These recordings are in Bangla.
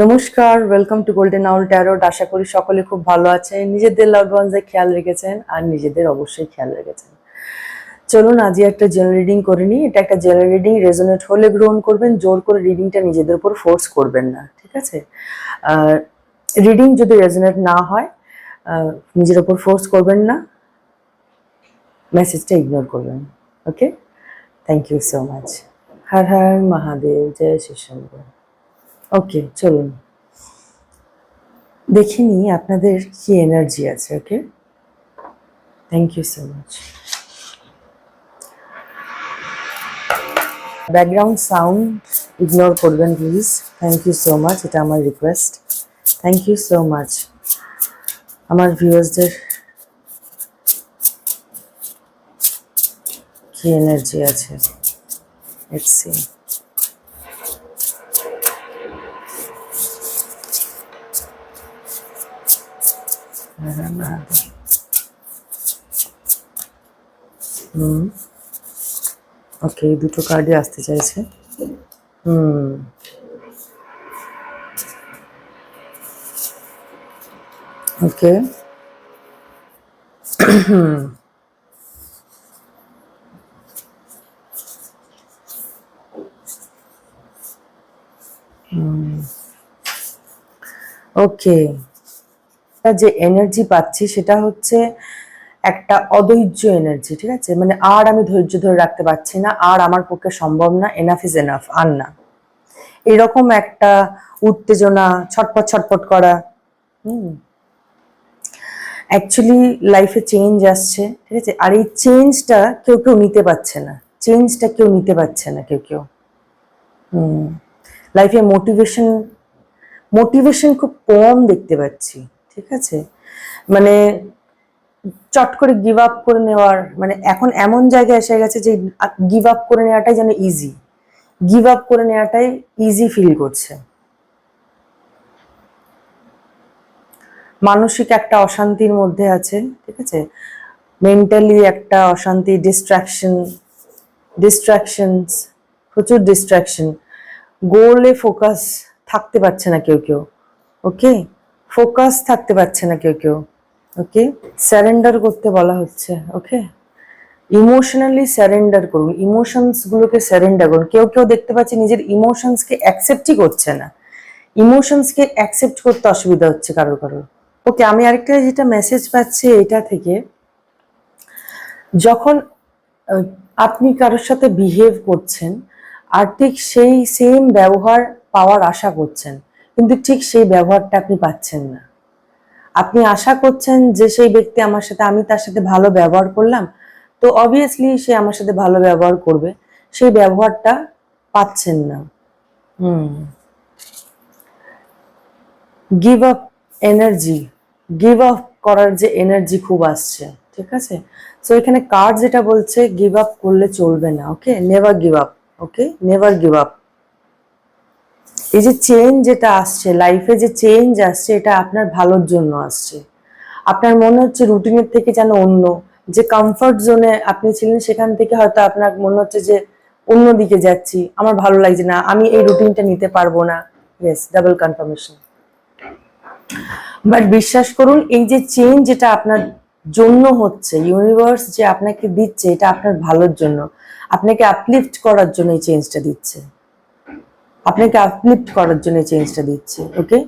নমস্কার, welcome to Golden Owl Tarot. আশা করি সকলে খুব ভালো আছেন, নিজেদের লাভড ওয়ানসের খেয়াল রেখেছেন আর নিজেদের অবশ্যই খেয়াল রেখেছেন। চলুন আজই একটা জেনারেল রিডিং করে নিই। এটা একটা জেনারেল রিডিং, রেজোনেট হলে গ্রহণ করবেন, জোর করে রিডিংটা নিজেদের উপর ফোর্স করবেন না, ঠিক আছে? রিডিং যদি রেজোনেট না হয় নিজের উপর ফোর্স করবেন না, মেসেজটা ইগনোর করবেন। Okay, thank you so much. Har Har Mahadev, জয় শ্রী শঙ্কর। ওকে, চলুন দেখিনি আপনাদের কি এনার্জি আছে। Okay, thank you so much. Background sound ignore করবেন please, thank you so much, এটা আমার request. Thank you so much. আমার ভিউয়ার্সদের কি এনার্জি আছে, লেটস সি। ওকে, দুটো কার্ডই আসতে চাইছে। ওকে, ওকে, যে এনার্জি পাচ্ছি সেটা হচ্ছে একটা অধৈর্য এনার্জি, ঠিক আছে? মানে আর আমি ধৈর্য ধরে রাখতে পারছি না, আর আমার পক্ষে সম্ভব না, এনাফ ইজ এনাফ, আর না, এরকম একটা উত্তেজনা, ছটপট ছটপট করা। অ্যাকচুয়ালি লাইফে চেঞ্জ আসছে, ঠিক আছে? আর এই চেঞ্জটা কেউ কেউ নিতে পারছে না, চেঞ্জটা কেউ নিতে পারছে না, কেউ কেউ। লাইফে মোটিভেশন খুব কম দেখতে পাচ্ছি, ঠিক আছে? মানে চট করে গিভ আপ করে নেওয়ার, মানে এখন এমন জায়গায় এসে গেছে যে গিভ আপ করে নেওয়াটাই যেন ইজি, গিভ আপ করে নেওয়াটাই ইজি ফিল করছে। মানসিক একটা অশান্তির মধ্যে আছে, ঠিক আছে? মেন্টালি একটা অশান্তি, ডিস্ট্রাকশনস, প্রচুর ডিস্ট্রাকশন, গোলে ফোকাস থাকতে পারছে না কেউ কেউ। ওকে, ফোকাস থাকতে পারছে না কেউ কেউ। ওকে, স্যারেন্ডার করতে বলা হচ্ছে। ওকে, ইমোশনালি স্যারেন্ডার করুন, ইমোশনস গুলোকে স্যারেন্ডার করুন। কেউ কেউ দেখতে পাচ্ছি নিজের ইমোশনসকে অ্যাকসেপ্টই করছে না, ইমোশনসকে অ্যাকসেপ্ট করতে অসুবিধা হচ্ছে কারোর কারোর। ওকে, আমি আরেকটা যেটা মেসেজ পাচ্ছি এটা থেকে, যখন আপনি কারোর সাথে বিহেভ করছেন আর ঠিক সেই সেম ব্যবহার পাওয়ার আশা করছেন, কিন্তু ঠিক সেই ব্যবহারটা আপনি পাচ্ছেন না। আপনি আশা করছেন যে সেই ব্যক্তি আমার সাথে, আমি তার সাথে ভালো ব্যবহার করলাম, তো অবভিয়াসলি সে আমার সাথে ভালো ব্যবহার করবে, সেই ব্যবহারটা পাচ্ছেন না। Give up energy, give up করার যে এনার্জি খুব আসছে, ঠিক আছে? সো এখানে কার্ড যেটা বলছে গিভ আপ করলে চলবে না। ওকে, নেভার গিভ আপ। ওকে, নেভার গিভ আপ। এই যে চেঞ্জ যেটা আসছে লাইফে, যে চেঞ্জ আসছে, এটা আপনার ভালোর জন্য আসছে। আপনার মনে হচ্ছে রুটিনের থেকে যেন অন্য, যে কমফর্ট জোনে আপনি ছিলেন সেখান থেকে হয়তো আপনার মনে হচ্ছে যে অন্যদিকে যাচ্ছি, আমার ভালো লাগছে না, আমি এই রুটিনটা নিতে পারবো না। Yes, double confirmation. বাট বিশ্বাস করুন, এই যে চেঞ্জ যেটা আপনার জন্য হচ্ছে, ইউনিভার্স যে আপনাকে দিচ্ছে, এটা আপনার ভালোর জন্য, আপনাকে আপলিফট করার জন্য এই চেঞ্জটা দিচ্ছে, আপনাকে আপলিফট করার জন্য চেঞ্জটা দিচ্ছে। ওকে,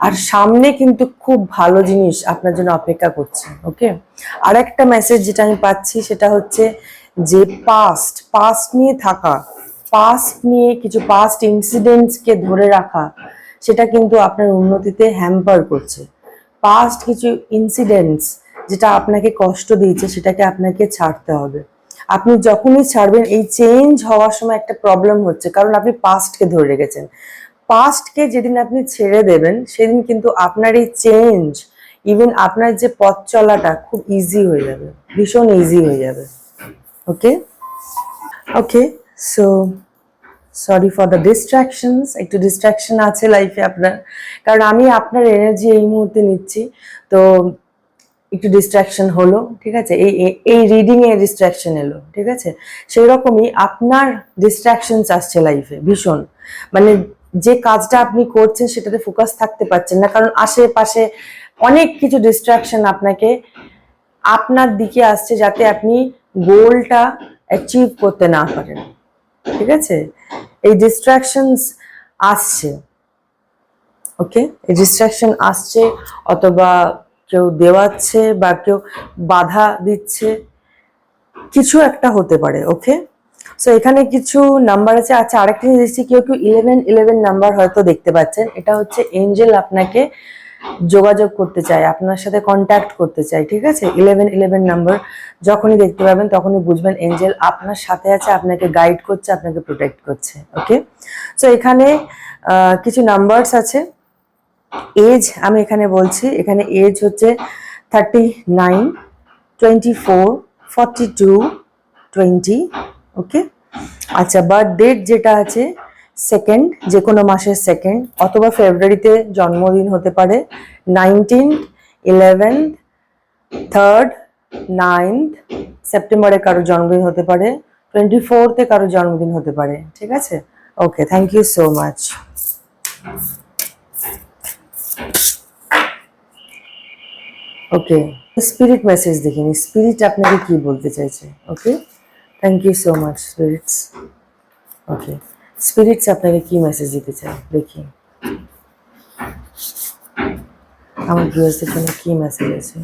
আর সামনে কিন্তু খুব ভালো জিনিস আপনার জন্য অপেক্ষা করছে। ওকে, আর একটা মেসেজ যেটা আমি পাচ্ছি সেটা হচ্ছে যে পাস্ট নিয়ে থাকা, পাস্ট নিয়ে কিছু পাস্ট ইনসিডেন্টসকে ধরে রাখা, সেটা কিন্তু আপনার উন্নতিতে হ্যাম্পার করছে। পাস্ট কিছু ইনসিডেন্টস যেটা আপনাকে কষ্ট দিয়েছে, সেটাকে আপনাকে ছাড়তে হবে। আপনি যখনই ছাড়বেন, এই চেঞ্জ হওয়ার সময় একটা প্রবলেম হচ্ছে, কারণ আপনি পাস্টকে ধরে রেখেছেন। পাস্টকে যেদিন আপনি ছেড়ে দেবেন, সেদিন কিন্তু আপনার এই চেঞ্জ, ইভেন আপনার যে পথ চলাটা খুব ইজি হয়ে যাবে, ভীষণ ইজি হয়ে যাবে। Okay, okay, so sorry for the distractions, একটু ডিস্ট্রাকশন আছে লাইফে আপনার, কারণ আমি আপনার এনার্জি এই মুহূর্তে নিচ্ছি, তো একটু ডিস্ট্রাকশন হলো, ঠিক আছে? এই রিডিং এ ডিস্ট্রাকশন এলো, ঠিক আছে? সেই রকমই আপনার ডিস্ট্রাকশনস আসছে লাইফে ভীষণ, মানে যে কাজটা আপনি করছেন সেটাতে ফোকাস থাকতে পারছেন না, কারণ আশেপাশে অনেক কিছু ডিস্ট্রাকশন আপনাকে আপনার দিকে আসছে, যাতে আপনি গোলটা অ্যাচিভ করতে না পারেন। ঠিক আছে, এই ডিস্ট্রাকশনস আসছে, ওকে, এই ডিস্ট্রাকশন আসছে, অথবা কেউ দেওয়াচ্ছে বা কেউ বাধা দিচ্ছে, কিছু একটা হতে পারে। ওকে, সো এখানে কিছু নাম্বার আছে। আচ্ছা, আরেকটা জিনিস দিচ্ছি, কেউ কেউ 1111 নাম্বার হয়তো দেখতে পাচ্ছেন, এটা হচ্ছে এঞ্জেল আপনাকে যোগাযোগ করতে চায়, আপনার সাথে কন্ট্যাক্ট করতে চায়। ঠিক আছে, 1111 নাম্বার যখনই দেখতে পাবেন তখনই বুঝবেন এঞ্জেল আপনার সাথে আছে, আপনাকে গাইড করছে, আপনাকে প্রোটেক্ট করছে। ওকে, সো এখানে কিছু নাম্বারস আছে। এজ আমি এখানে বলছি, এখানে এজ হচ্ছে 39, 24, 42, 20। ওকে, আচ্ছা, বার্থ ডেট যেটা আছে সেকেন্ড, যে কোনো মাসের সেকেন্ড, অথবা ফেব্রুয়ারিতে জন্মদিন হতে পারে, 19, 11, 3rd, 9th, সেপ্টেম্বরে কারো জন্মদিন হতে পারে, 24th কারো জন্মদিন হতে পারে। ঠিক আছে, okay, thank you so much. Okay, spirit message দেখিনি, স্পিরিট আপনাকে কি বলতে চাইছে। Okay, thank you so much spirits. Okay, spirits আপনাকে কি মেসেজ দিতে চায় দেখি, আমার ভিউয়ার্সদের জন্য কি মেসেজ আছে।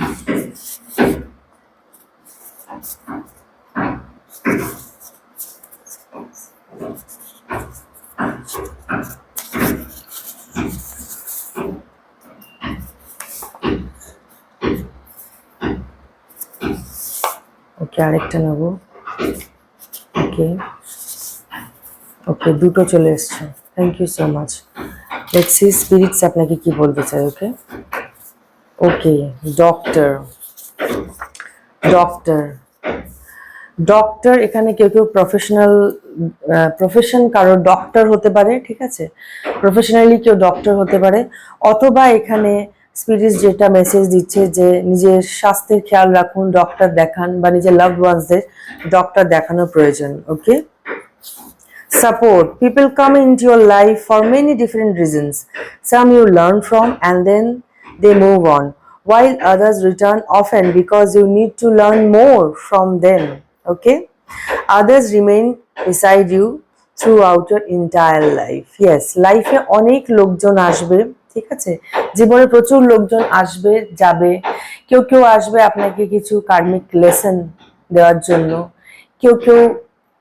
ওকে, আরেকটা নেব। ওকে, ওকে, দুটো চলে এসছে, thank you so much. Let's see spirits আপনাকে কি বলতে চায়। Okay, okay, doctor, doctor, doctor, এখানে কেউ কেউ প্রফেশন কারো ডক্টর হতে পারে। ঠিক আছে, প্রফেশনালি কেউ ডক্টর হতে পারে, অথবা এখানে স্পিরিটস যেটা মেসেজ দিচ্ছে যে নিজের স্বাস্থ্যের খেয়াল রাখুন, ডক্টর দেখান, বা নিজের লাভড ওয়ান্সদের ডক্টর দেখানোর প্রয়োজন। ওকে, support, people come into your life for many different reasons. Some you learn from and then they move on, while others return often because you need to learn more from them. Okay, others remain beside you throughout your entire life. Yes, life এ অনেক লোকজন আসবে। ঠিক আছে, জীবনে প্রচুর লোকজন আসবে যাবে, কেউ কেউ আসবে আপনাকে কিছু কার্মিক লেসন দেওয়ার জন্য, কেউ কেউ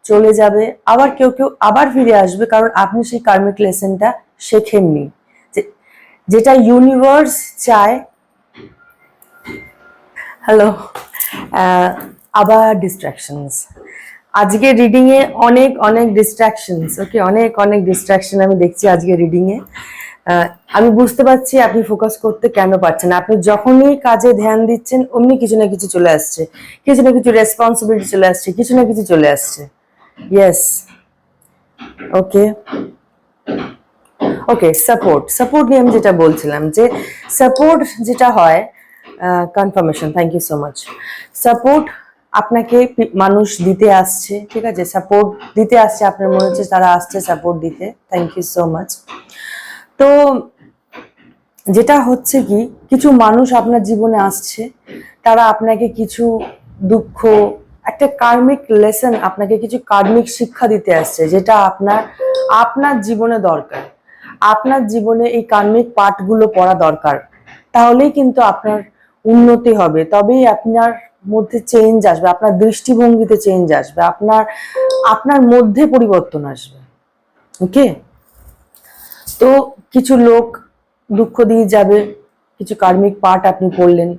চলে যাবে, আবার কেউ কেউ আবার ফিরে আসবে, কারণ আপনি সেই কার্মিক লেসনটা শেখেননি, যেটা ইউনিভার্স চায়। হ্যালো, আবার ডিস্ট্রাকশনস, আজকে রিডিং এ অনেক অনেক ডিস্ট্রাকশনস। ওকে, অনেক অনেক ডিস্ট্রাকশন আমি দেখছি আজকে রিডিং এ। আমি বুঝতে পারছি আপনি ফোকাস করতে কেন পারছেন না। আপনি যখনই কাজে ধ্যান দিচ্ছেন অমনি কিছু না কিছু চলে আসছে, কিছু না কিছু রেসপন্সিবিলিটি চলে আসছে, কিছু না কিছু চলে আসছে। Yes, okay, okay, support, support নিয়ে আমি যেটা বলছিলাম, যে সাপোর্ট যেটা হয়, confirmation, thank you so much. Support আপনাকে মানুষ দিতে আসছে। ঠিক আছে, সাপোর্ট দিতে আসছে, আপনার মনে হচ্ছে তারা আসছে সাপোর্ট দিতে। Thank you so much. তো যেটা হচ্ছে কি, কিছু মানুষ আপনার জীবনে আসছে, তারা আপনাকে কিছু দুঃখ, একটা কার্মিক লেসন, আপনাকে কিছু কার্মিক শিক্ষা দিতে আসছে, যেটা আপনার আপনার জীবনে দরকার। আপনার জীবনে এই কার্মিক পাঠগুলো পড়া দরকার, তাহলেই কিন্তু আপনার উন্নতি হবে, তবেই আপনার মধ্যে চেঞ্জ আসবে, আপনার দৃষ্টিভঙ্গিতে চেঞ্জ আসবে, আপনার আপনার মধ্যে পরিবর্তন আসবে। ওকে, তো কিছু লোক দুঃখ দিয়ে যাবে, কিছু কার্মিক পাঠ আপনি পড়লেন,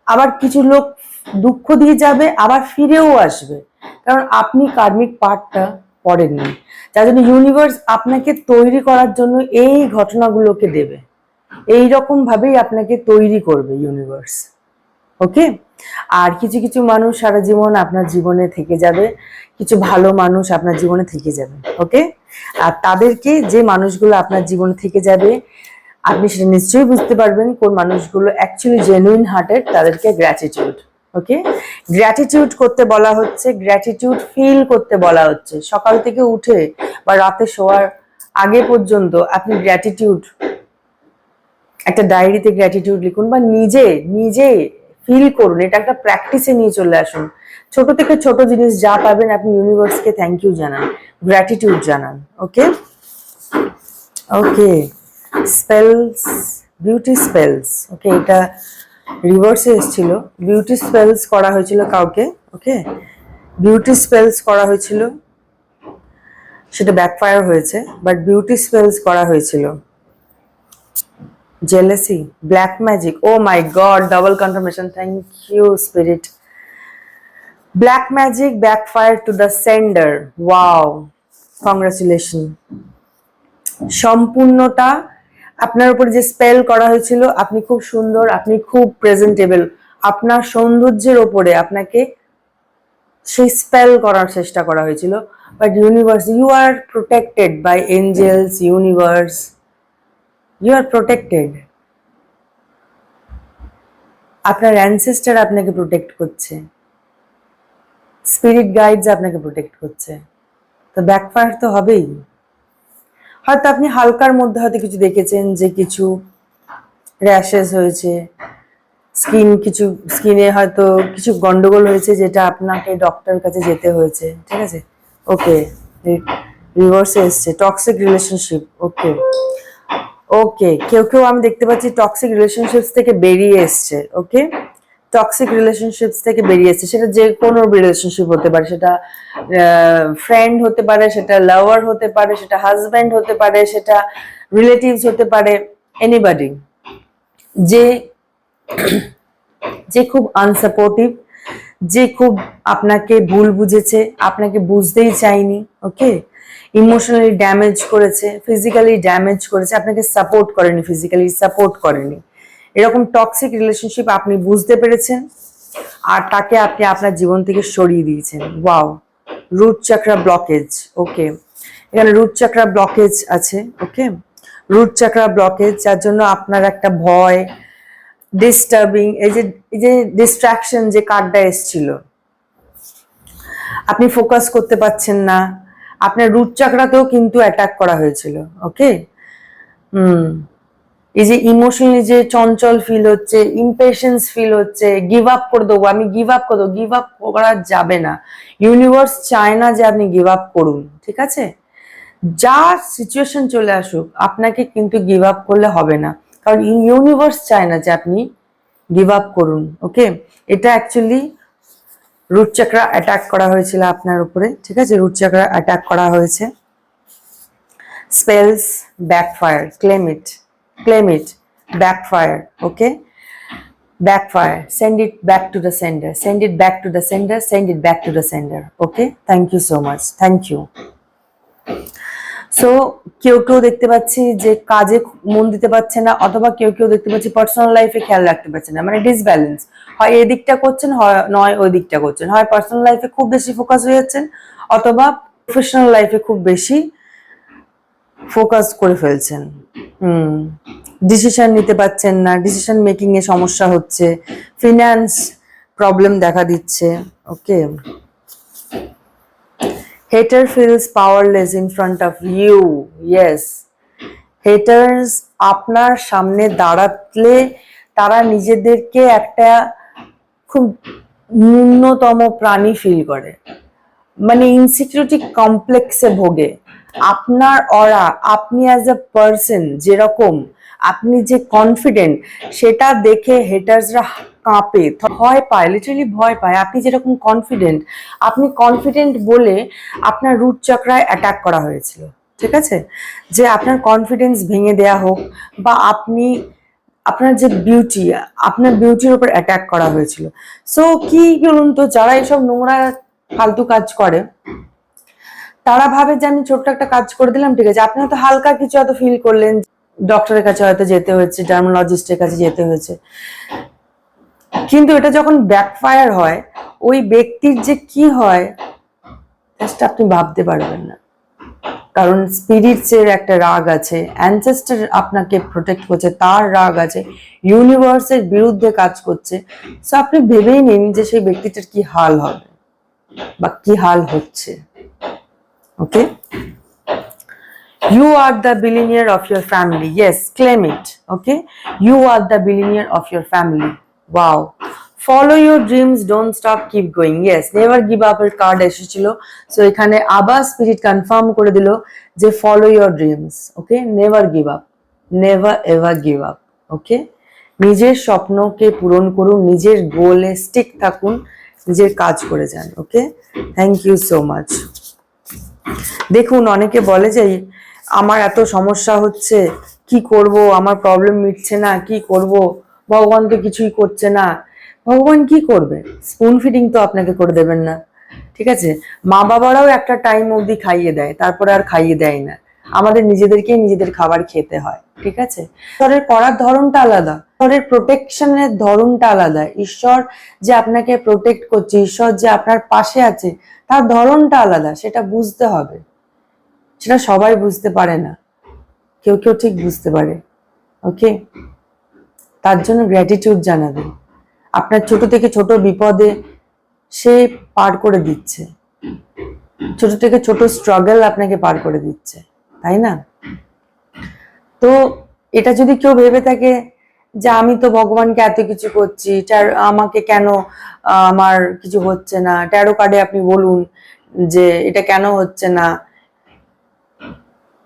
আবার কিছু লোক দুঃখ দিয়ে যাবে আবার ফিরেও আসবে, কারণ আপনি কার্মিক পাঠটা পড়েননি। যার জন্য ইউনিভার্স আপনাকে তৈরি করার জন্য এই ঘটনাগুলোকে দেবে, এই রকম ভাবেই আপনাকে তৈরি করবে ইউনিভার্স। ওকে, আর কিছু কিছু মানুষ সারা জীবন আপনার জীবনে থেকে যাবে, কিছু ভালো মানুষ আপনার জীবনে থেকে যাবে। ওকে, আর তাদেরকে, যে মানুষগুলো আপনার জীবনে থেকে যাবে, আপনি সেটা নিশ্চয়ই বুঝতে পারবেন কোন মানুষগুলো অ্যাকচুয়ালি জেনুইন হার্টেড, তাদেরকে গ্র্যাটিটিউড। ওকে, গ্র্যাটিটিউড করতে বলা হচ্ছে, গ্র্যাটিটিউড ফিল করতে বলা হচ্ছে, সকাল থেকে উঠে বা রাতে শোয়ার আগে পর্যন্ত আপনি গ্র্যাটিটিউড, একটা ডায়েরিতে গ্র্যাটিটিউড লিখুন বা নিজে নিজে ফিল করুন, এটা একটা প্র্যাকটিসে নিয়ে চলে আসুন। ছোট থেকে ছোট জিনিস যা পাবেন আপনি ইউনিভার্সকে থ্যাংক ইউ জানান, গ্র্যাটিটিউড জানান। ওকে ওকে, স্পেলস, বিউটি স্পেলস। ওকে, এটা রিভার্সে এসেছিল। বিউটি স্পেলস করা হয়েছিল কাউকে। ওকে, বিউটি স্পেলস করা হয়েছিল, সেটা ব্যাকফায়ার হয়েছে, বাট বিউটি স্পেলস করা হয়েছিল। Jealousy, black magic, oh my god, double confirmation, thank you spirit. Black magic backfire to the sender, wow, congratulation. সম্পূর্ণটা আপনার উপর যে স্পেল করা হয়েছিল, আপনি খুব সুন্দর, আপনি খুব প্রেজেন্টেবল, আপনার সৌন্দর্যের ওপরে আপনাকে সেই স্পেল করার চেষ্টা করা হয়েছিল, but universe, you are protected by angels, universe, you are protected. আপনার অ্যানসেস্টার আপনাকে প্রোটেক্ট করছে, স্পিরিট গাইডস আপনাকে প্রোটেক্ট করছে। তো ব্যাকফায়ার তো হবেই। হয়তো আপনি হালকার মধ্যে হয়তো কিছু দেখেছেন, যে কিছু র্যাশেস হয়েছে, কিছু স্কিনে হয়তো কিছু গন্ডগোল হয়েছে, যেটা আপনাকে ডক্টরের কাছে যেতে হয়েছে। ঠিক আছে, ওকে, রিভার্সে এসছে টক্সিক রিলেশনশিপ। ওকে ওকে, কেউ কেউ আমি দেখতে পাচ্ছি টক্সিক রিলেশনশিপস থেকে বেরিয়ে এসছে। ওকে, টক্সিক রিলেশনশিপস থেকে বেরিয়ে এসছে, সেটা যে কোনো রিলেশনশিপ হতে পারে, সেটা ফ্রেন্ড হতে পারে, সেটা লাভার হতে পারে, সেটা হাজব্যান্ড হতে পারে, সেটা রিলেটিভস হতে পারে, এনিবডি, যে যে খুব আনসাপোর্টিভ, যে খুব আপনাকে ভুল বুঝেছে, আপনাকে বুঝতেই চায়নি। ওকে, ইমোশনালি ড্যামেজ করেছে, ফিজিক্যালি ড্যামেজ করেছে, আপনাকে সাপোর্ট করেনি, ফিজিক্যালি সাপোর্ট করেনি, এরকম টক্সিক রিলেশনশিপ আপনি বুঝতে পেরেছেন, আর তাকে আপনি আপনার জীবন থেকে সরিয়ে দিয়েছেন। Wow, root চাকরা blockage. ওকে, এখানে রুট চাকরা ব্লকেজ আছে। ওকে, রুট চাকরা ব্লকেজ, যার জন্য আপনার একটা ভয়, ডিস্টার্বিং, এই যে ডিস্ট্রাকশন যে কার্ডটা এসেছিল, আপনি ফোকাস করতে পারছেন না, আপনার রুট চাকরাতেও কিন্তু অ্যাটাক করা হয়েছিল। ওকে, এই যে ইমোশনালি যে চঞ্চল ফিল হচ্ছে, ইমপেশেন্স ফিল হচ্ছে, গিভ আপ করে দেবো, আমি গিভ আপ করে দেবো, গিভ আপ করা যাবে না। ইউনিভার্স চায় না যে আপনি গিভ আপ করুন। ঠিক আছে, যা সিচুয়েশন চলে আসুক, আপনাকে কিন্তু গিভ আপ করলে হবে না, কারণ ইউনিভার্স চায় না যে আপনি গিভ আপ করুন। ওকে, এটা অ্যাকচুয়ালি রুট চাকরা অ্যাটাক করা হয়েছিল আপনার উপরে। ঠিক আছে, রুট চাকরা অ্যাটাক করা হয়েছে। Spells backfire, claim it, backfire. Okay, backfire, send it back to the sender, send it back to the sender, send it back to the sender. Okay, thank you so much, thank you. So কেউ কেউ দেখতে পাচ্ছি যে কাজে মন দিতে পারছে না, অথবা কেউ কেউ দেখতে পাচ্ছি পার্সোনাল লাইফে খেয়াল রাখতে পারছে না, মানে ডিসব্যালেন্স, হয় এই দিকটা করছেন, হয় নয় ওই দিকটা করছেন, হয় পার্সোনাল লাইফে খুব বেশি ফোকাস হয়ে যাচ্ছেন, অথবা প্রফেশনাল লাইফে খুব বেশি ফোকাস করে ফেলছেন। ডিসিশন নিতে পারছেন না, ডিসিশন মেকিং এ সমস্যা হচ্ছে, ফিনান্স প্রবলেম দেখা দিচ্ছে। ওকে, hater feels powerless in front of you. Yes, haters আপনার সামনে দাঁড়ালে তারা নিজেদেরকে একটা খুব ন্যূনতম প্রাণী ফিল করে, মানে ইনসিকিউরিটি কমপ্লেক্সে ভোগে। আপনার অরা, আপনি অ্যাজ এ পার্সন যেরকম, আপনি যে কনফিডেন্ট, সেটা দেখে হেটার্সরা কাঁপে, ভয় পায়, লিটারালি ভয় পায়। আপনি যেরকম কনফিডেন্ট, আপনি কনফিডেন্ট বলে আপনার রুট চক্রায় অ্যাটাক করা হয়েছিল। ঠিক আছে, যে আপনার কনফিডেন্স ভেঙে দেয়া হোক, বা আপনি আপনার যে বিউটি, আপনার বিউটির উপর অ্যাটাক করা হয়েছিল। সো কি বলুন তো, যারা এসব নোংরা ফালতু কাজ করে, তারা ভাবে যে আমি ছোট্ট একটা কাজ করে দিলাম, ঠিক আছে, আপনি হয়তো হালকা কিছু হয়তো ফিল করলেন, ডক্টরের কাছে হয়তো যেতে হয়েছে, ডার্মোলজিস্টের কাছে যেতে হয়েছে, কিন্তু এটা যখন ব্যাকফায়ার হয়, ওই ব্যক্তির যে কি হয় জাস্ট আপনি ভাবতে পারবেন না। কারণ স্পিরিটসের একটা রাগ আছে, অ্যানসেস্টার আপনাকে প্রোটেক্ট করছে, তার রাগ আছে, ইউনিভার্সের বিরুদ্ধে কাজ করছে। সো আপনি ভেবেই নিন যে সেই ব্যক্তিটার কি হাল হবে বা কি হাল হচ্ছে। ওকে, You are the billionaire of your family. Yes, claim it. Okay, you are the billionaire of your family. Wow. Follow your dreams, don't stop, keep going. Yes, never give up এর কার্ড এসেছিল, সো এখানে আবার স্পিরিট কনফার্ম করে দিল যে follow your dreams. Okay, never give up, never ever give up. Okay, নিজের স্বপ্নকে পূরণ করুন, নিজের গোলে স্টিক থাকুন, নিজের কাজ করে যান। ওকে, থ্যাংক ইউ সো মাচ। দেখুন, অনেকে বলে যে আমার এত সমস্যা হচ্ছে, কি করব, আমার প্রবলেম মিটছে না, কি করব, ভগবান তো কিছুই করছে না। ভগবান কি করবে? স্পুন ফিডিং তো আপনাকে করে দেবেন না, ঠিক আছে? মা বাবারাও একটা টাইম অবধি খাইয়ে দেয়, তারপরে আর খাইয়ে দেয় না। আমাদের নিজেদেরকেই নিজেদের খাবার খেতে হয়, ঠিক আছে? ঈশ্বরের করার ধরনটা আলাদা, ঈশ্বরের প্রোটেকশনের ধরনটা আলাদা। ঈশ্বর যে আপনাকে প্রোটেক্ট করছে, ঈশ্বর যে আপনার পাশে আছে, তার ধরনটা আলাদা, সেটা বুঝতে হবে। সেটা সবাই বুঝতে পারে না, কেউ কেউ ঠিক বুঝতে পারে। ওকে, তার জন্য গ্র্যাটিটিউড জানাবেন। আপনার ছোট থেকে ছোট বিপদে সে পার করে দিচ্ছে, ছোট থেকে ছোট স্ট্রাগল আপনাকে পার করে দিচ্ছে, তাই না? তো এটা যদি কেউ ভেবে থাকে যে আমি তো ভগবানকে এত কিছু করছি, আমাকে কেন আমার কিছু হচ্ছে না, ট্যারো কার্ডে আপনি বলুন যে এটা কেন হচ্ছে না।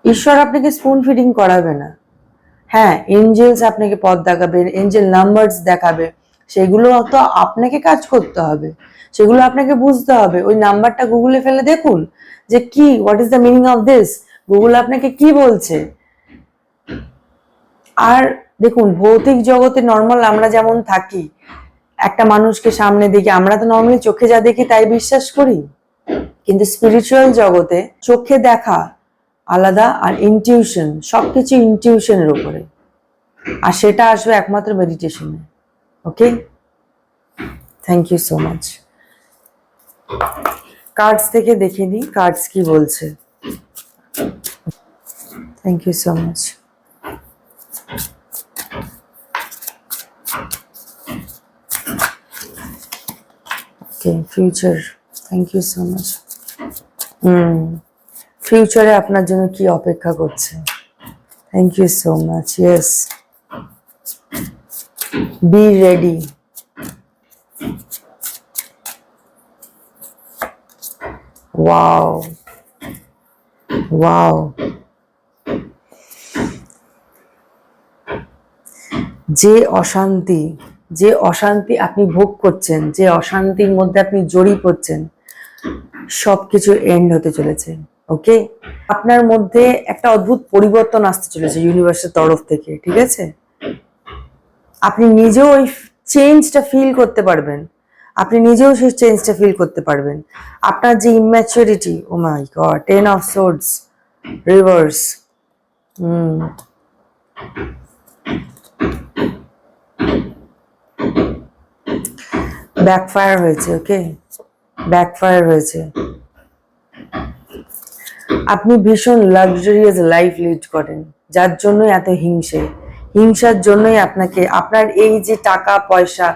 ঈশ্বর আপনাকে স্পুন ফিডিং করাবে না। হ্যাঁ, এঞ্জেলস আপনাকে পথ দেখাবে, এঞ্জেল নাম্বারস দেখাবে, সেগুলো তো আপনাকে কাজ করতে হবে, সেগুলো আপনাকে বুঝতে হবে। ওই নাম্বারটা গুগলে ফেলে দেখুন যে কি, what is the meaning of this, Google আপনাকে কি বলছে। আর দেখুন, ভৌতিক জগতে নর্মাল আমরা যেমন থাকি, একটা মানুষকে সামনে দেখি, আমরা তো নর্মালি চোখে যা দেখি তাই বিশ্বাস করি, কিন্তু স্পিরিচুয়াল জগতে চোখে দেখা আলাদা, আর ইনটিউশন, সবকিছু ইনটিউশনের উপরে, আর সেটা আসবে একমাত্র মেডিটেশনে। Okay, thank you so much. Cards থেকে দেখে নিই কার্ডস কি বলছে। Thank you so much. Okay, future, thank you so much. ফিউচারে আপনার জন্য কি অপেক্ষা করছে? Thank you so much. Yes, be ready. Wow, wow. যে অশান্তি আপনি ভোগ করছেন, যে অশান্তির মধ্যে আপনি জড়িয়ে পড়ছেন, সবকিছু এন্ড হতে চলেছে। ওকে, আপনার মধ্যে একটা অদ্ভুত পরিবর্তন আসতে চলেছে ইউনিভার্সের তরফ থেকে, ঠিক আছে? আপনি নিজেও ওই চেঞ্জটা ফিল করতে পারবেন, আপনি নিজেও সেই চেঞ্জটা ফিল করতে পারবেন। আপনার যে immaturity, oh my god, 10 of swords reverse. Backfire হয়েছে। ওকে, ব্যাকফায়ার হয়েছে। আপনি ভীষণ লাক্সারিয়াস লাইফ লিড করেন, যার জন্যই এত হিংসার জন্যই আপনাকে, আপনার এই যে টাকা পয়সা,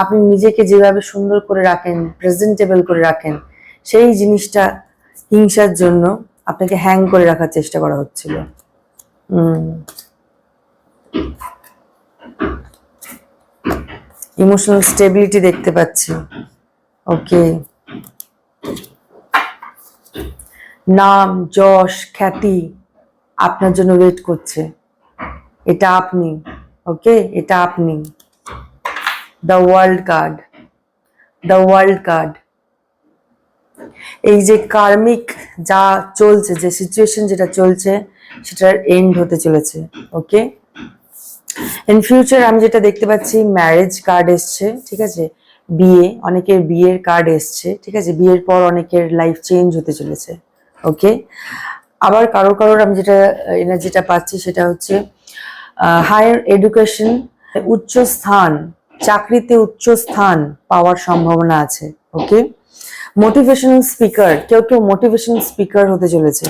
আপনি নিজেকে যেভাবে সুন্দর করে রাখেন, প্রেজেন্টেবল করে রাখেন, সেই জিনিসটা হিংসার জন্য আপনাকে হ্যাং করে রাখার চেষ্টা করা হচ্ছিল। ইমোশনাল স্টেবিলিটি দেখতে পাচ্ছি। ওকে, নাম, যশ, খ্যাতি আপনার জন্য ওয়েট করছে, এটা আপনি। ওকে, এটা আপনি। The world card, the world card. এই যে কার্মিক যা চলছে, যে সিচুয়েশন যেটা চলছে, সেটার এন্ড হতে চলেছে। ওকে, ইন ফিউচার আমি যেটা দেখতে পাচ্ছি, ম্যারেজ কার্ড এসছে, ঠিক আছে? বিয়ে, অনেকের বিয়ের কার্ড এসছে, ঠিক আছে? বিয়ের পর অনেকের লাইফ চেঞ্জ হতে চলেছে। ওকে, আবার কারোর আমি যেটা এনার্জিটা পাচ্ছি সেটা হচ্ছে হায়ার এডুকেশন, উচ্চ স্থান, চাকরিতে উচ্চ স্থান পাওয়ার সম্ভাবনা আছে। ওকে, মোটিভেশনাল স্পিকার, কেউ মোটিভেশনাল স্পিকার হতে চলেছে।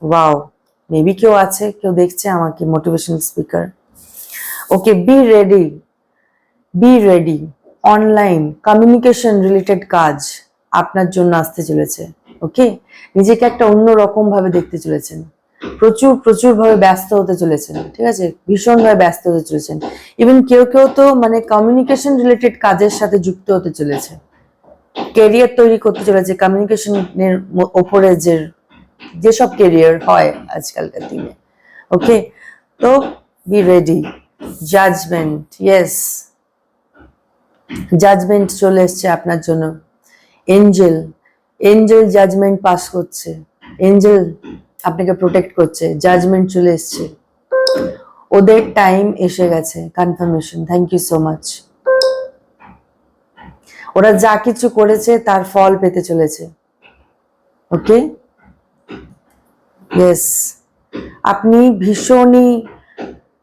ওয়াও, মেবি কেউ আছে, কেউ দেখছে আমাকে motivational speaker. Okay, be ready. Online communication related কাজ আপনার জন্য আসতে চলেছে। ওকে, নিজেকে একটা অন্য রকম ভাবে দেখতে চলেছেন, প্রচুর প্রচুর ভাবে ব্যস্ত হতে চলেছেন, ঠিক আছে, ভীষণ ভাবে ব্যস্ত হতে চলেছেন। ইভেন কেউ কেউ তো মানে কমিউনিকেশন রিলেটেড কাজের সাথে যুক্ত হতে চলেছে, কেরিয়ার তৈরি করতে চলেছে কমিউনিকেশনের ওপরে, যেসব কেরিয়ার হয় আজকালকার দিনে। ওকে, তো be ready. Judgement, yes, judgement চলে এসছে আপনার জন্য। এঞ্জেল, এঞ্জেল জাজমেন্ট পাস করছে, এঞ্জেল আপনাকে প্রোটেক্ট করছে, জাজমেন্ট চলে এসছে, ওদের টাইম এসে গেছে, confirmation. Thank you so much. ওরা যা কিছু করেছে তার ফল পেতে চলেছে। ওকে, ইয়েস, আপনি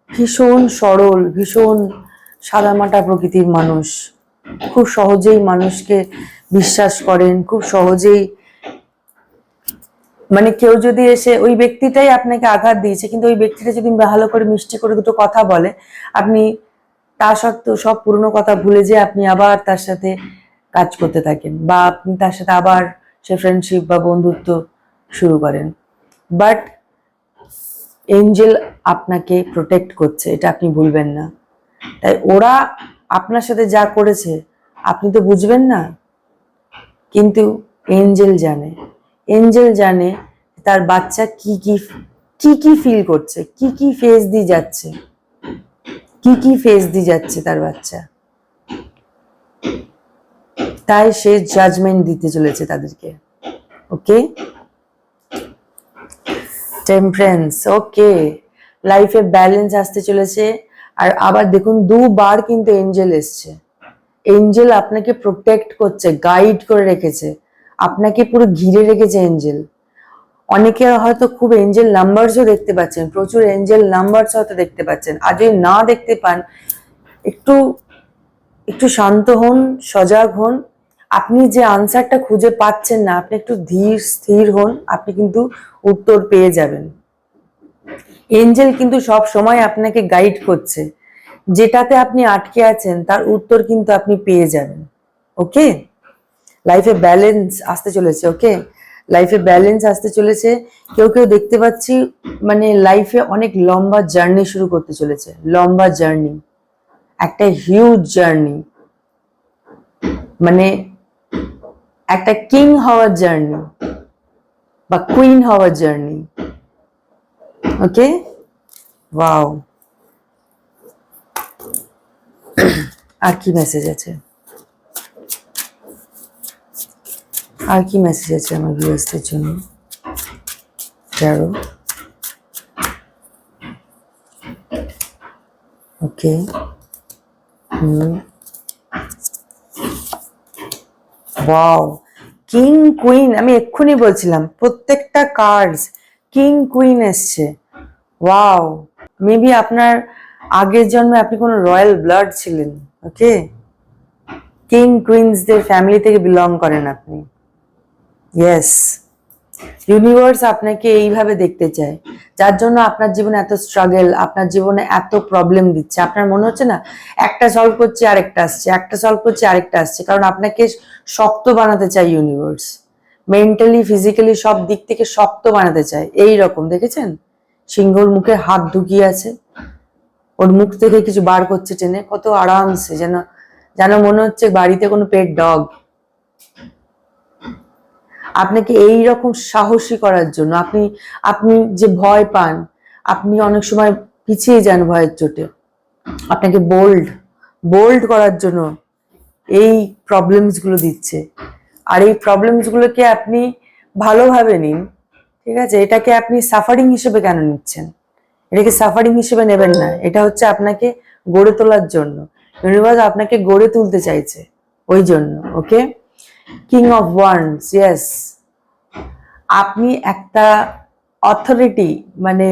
ভীষণ সরল, ভীষণ সাদামাটা প্রকৃতির মানুষ, খুব সহজেই মানুষকে বিশ্বাস করেন, খুব সহজেই, মানে কেউ যদি এসে ওই ব্যক্তিটাই আপনাকে আঘাত দিয়েছে, কিন্তু ওই ব্যক্তিটা যদি ভালো করে মিষ্টি করে দুটো কথা বলে, আপনি তা সত্ত্বেও সব পুরনো কথা ভুলে যেয়ে আপনি আবার তার সাথে কাজ করতে থাকেন, বা আপনি তার সাথে আবার সে ফ্রেন্ডশিপ বা বন্ধুত্ব শুরু করেন। বাট এঞ্জেল আপনাকে প্রোটেক্ট করছে, এটা আপনি ভুলবেন না। তাই ওরা আপনার সাথে যা করেছে আপনি তো বুঝবেন না, কিন্তু এঞ্জেল জানে, এঞ্জেল জানে তার বাচ্চা কি কি ফিল করছে, কি ফেস দিয়ে যাচ্ছে, কি ফেস দিয়ে যাচ্ছে তার বাচ্চা। তাই সে জাজমেন্ট দিতে চলেছে তাদেরকে। ওকে, টেম্পারেন্স, ওকে, লাইফে ব্যালেন্স আসতে চলেছে। আর আবার দেখুন দুবার কিন্তু এঞ্জেল এসছে, এঞ্জেল আপনাকে প্রোটেক্ট করছে, গাইড করে রেখেছে, আপনাকে পুরো ঘিরে রেখেছে এঞ্জেল। অনেকে হয়তো খুব এঞ্জেল নাম্বারসও দেখতে পাচ্ছেন, প্রচুর এঞ্জেল নাম্বারস হয়তো দেখতে পাচ্ছেন। আর যদি না দেখতে পান, একটু একটু শান্ত হন, সজাগ হন। আপনি যে আনসারটা খুঁজে পাচ্ছেন না, আপনি একটু ধীর স্থির হন, আপনি কিন্তু উত্তর পেয়ে যাবেন। এঞ্জেল কিন্তু সব সময় আপনাকে গাইড করছে, যেটাতে আপনি আটকে আছেন তার উত্তর কিন্তু আপনি পেয়ে যাবেন। ওকে, লাইফে ব্যালেন্স আসতে চলেছে। ওকে, লাইফে ব্যালেন্স আসতে চলেছে। কেউ কেউ দেখতে পাচ্ছি মানে লাইফে অনেক লম্বা জার্নি শুরু করতে চলেছে, লম্বা জার্নি, একটা হিউজ জার্নি, মানে একটা কিং হওয়ার জার্নি বা কুইন হওয়ার জার্নি। ওকে, ওয়াও, আর কি মেসেজ আছে, আর কি মেসেজ আছে আমার ভিউয়ার্সদের জন্য? ওকে, ওয়াও, কিং কুইন, আমি এক্ষুনি বলছিলাম প্রত্যেকটা কার্ডস কিং কুইন এসছে। ওয়াও, মেবি আপনার আগের জন্মে আপনি কোনো রয়্যাল ব্লাড ছিলেন। ওকে, কিং কুইন্সদের ফ্যামিলি থেকে বিলং করেন আপনি। ইয়েস, ইউনিভার্স আপনাকে এইভাবে দেখতে চায়, যার জন্য আপনার জীবনে এত স্ট্রাগল, আপনার জীবনে এত প্রবলেম দিচ্ছে। আপনার মনে হচ্ছে না একটা সলভ করছে আরেকটা আসছে, একটা সলভ করছে আরেকটা আসছে, কারণ আপনাকে শক্ত বানাতে চায় ইউনিভার্স, মেন্টালি ফিজিক্যালি সব দিক থেকে শক্ত বানাতে চায়। এই রকম দেখেছেন, সিংহর মুখে হাত ঢুকিয়ে আছে, ওর মুখ থেকে কিছু বার করছে টেনে, কত আরামসে, যেন যেন মনে হচ্ছে বাড়িতে কোনো পেট ডগ। আপনাকে এই রকম সাহসী করার জন্য, আপনি আপনি যে ভয় পান, আপনি অনেক সময় পিছিয়ে যান ভয়ের চোটে, আপনাকে বোল্ড বোল্ড করার জন্য এই প্রবলেমস গুলো দিচ্ছে। আর এই প্রবলেমস গুলোকে আপনি ভালোভাবে নিন, ঠিক আছে, এটাকে আপনি সাফারিং হিসেবে কেন নিচ্ছেন? এটাকে সাফারিং হিসেবে নেবেন না, এটা হচ্ছে আপনাকে গড়ে তোলার জন্য, ইউনিভার্স আপনাকে গড়ে তুলতে চাইছে, ওই জন্য। ওকে, কিং অফ ওয়ান্ডস, ইয়েস, আপনি একটা অথরিটি, মানে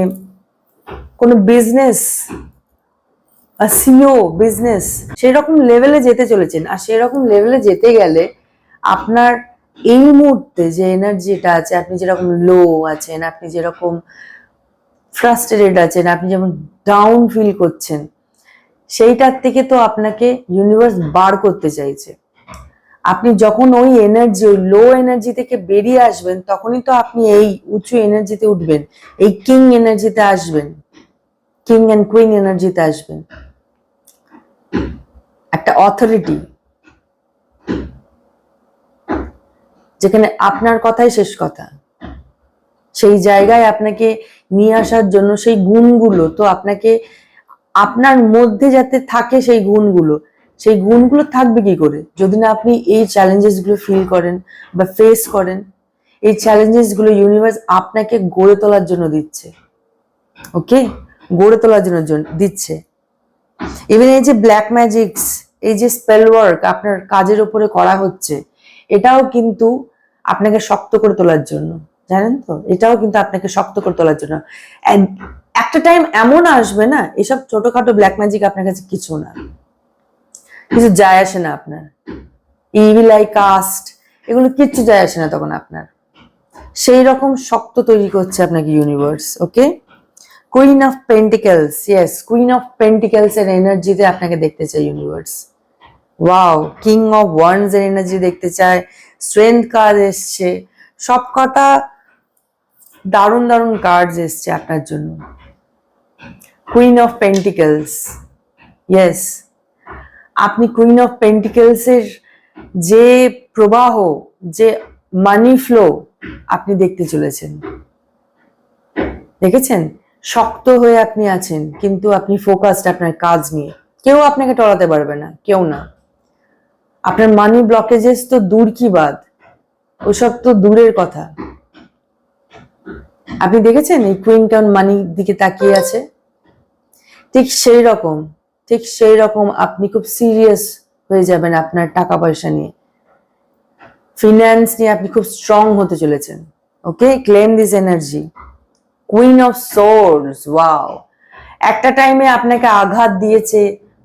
কোনো বিজনেস, সিও বিজনেস, সেরকম লেভেলে যেতে চলেছেন। আর সেরকম লেভেলে যেতে গেলে আপনার এই মুহূর্তে যে এনার্জিটা আছে, আপনি যেরকম লো আছেন, আপনি যেরকম ফ্রাস্ট্রেটেড আছেন, আপনি যেমন ডাউন ফিল করছেন, সেইটার থেকে তো আপনাকে ইউনিভার্স বার করতে চাইছে। আপনি যখন ওই এনার্জি, ওই লো এনার্জি থেকে বেরিয়ে আসবেন, তখনই তো আপনি এই উঁচু এনার্জিতে উঠবেন, এই কিং এনার্জিতে আসবেন, কিং এন্ড কুইন এনার্জিতে আসবেন, একটা অথরিটি, যেখানে আপনার কথাই শেষ কথা। সেই জায়গায় আপনাকে নিয়ে আসার জন্য সেই গুণগুলো তো আপনাকে, আপনার মধ্যে যাতে থাকে সেই গুণগুলো থাকবে কি করে যদি না আপনি এই চ্যালেঞ্জেস গুলো ফিল করেন বা ফেস করেন। এই চ্যালেঞ্জেস গুলো ইউনিভার্স আপনাকে গড়ে তোলার জন্য দিচ্ছে, ওকে, গড়ে তোলার জন্য দিচ্ছে। ইভেন এই যে ব্ল্যাক ম্যাজিক্স, এই যে স্পেল ওয়ার্ক আপনার কাজের উপরে করা হচ্ছে, এটাও কিন্তু আপনাকে শক্ত করে তোলার জন্য, জানেন তো, এটাও কিন্তু আপনাকে শক্ত করে তোলার জন্য। একটা টাইম এমন আসবে না, এসব ছোটখাটো ব্ল্যাক ম্যাজিক আপনার কাছে কিছু না, কিছু যায় আসে না আপনার, ইভিল আই কাস্ট, এগুলো কিচ্ছু যায় আসে না তখন আপনার। সেই রকম শক্ত তৈরি করছে আপনাকে universe, okay. Queen of pentacles, yes, queen of pentacles এর এনার্জিতে আপনাকে দেখতে চাই universe. Wow, king of wands এর এনার্জি দেখতে চায়, স্ট্রেংথ কার্ড এসছে, সব কটা দারুণ দারুণ কার্ডস এসছে আপনার জন্য। কুইন অফ পেন্টিকেলস, ইয়েস, আপনি কুইন অফ পেন্টিকেলস এর যে প্রবাহ, যে মানি ফ্লো আপনি দেখতে চলেছেন, দেখেছেন? শক্ত হয়ে আপনি আছেন, কিন্তু আপনি ফোকাসড আপনার কাজ নিয়ে, কেউ আপনাকে টলাতে পারবে না, কেউ না। আপনার মানি ব্লকেজেস তো দূর কি বাদ, ওসব তো দূরের কথা। আপনি দেখেছেন এই কুইন কেমন মানির দিকে তাকিয়ে আছে, ঠিক সেই রকম আপনি খুব সিরিয়াস হয়ে যাবেন আপনার টাকা পয়সা নিয়ে, ফিনান্স নিয়ে আপনি খুব স্ট্রং হতে চলেছেন, okay. Claim this energy, queen of swords, wow, একটা টাইমে আপনাকে আঘাত দিয়েছে,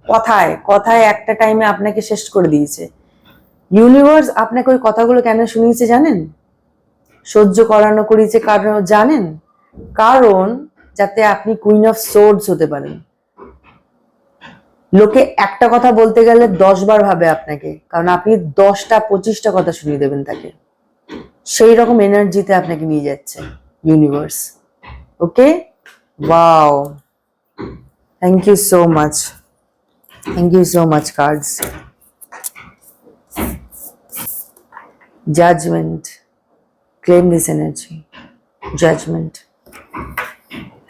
কথায় কথায় একটা টাইমে আপনাকে শেষ করে দিয়েছে। ইউনিভার্স আপনাকে ওই কথাগুলো কেন শুনিয়েছে জানেন? সহ্য করানো করিয়েছে কারণ জানেন, কারণ যাতে আপনি কুইন অফ সোর্ডস হতে পারেন। লোকে একটা কথা বলতে গেলে 10 বার ভাবে আপনাকে, কারণ আপনি 10টা 25টা কথা শুনিয়ে দেবেন তাকে। সেই রকম এনার্জিতে আপনাকে নিয়ে যাচ্ছে universe, okay. Wow, thank you so much, thank you so much cards. Judgement, claim this energy, judgement,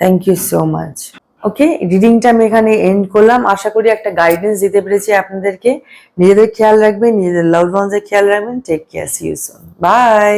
thank you so much. Okay, রিডিংটা আমি এখানে এন্ড করলাম। আশা করি একটা গাইডেন্স দিতে পেরেছি আপনাদেরকে। নিজেদের খেয়াল রাখবেন, নিজেদের লাভড ওয়ান্সের খেয়াল রাখবেন। Take care, see you soon, by.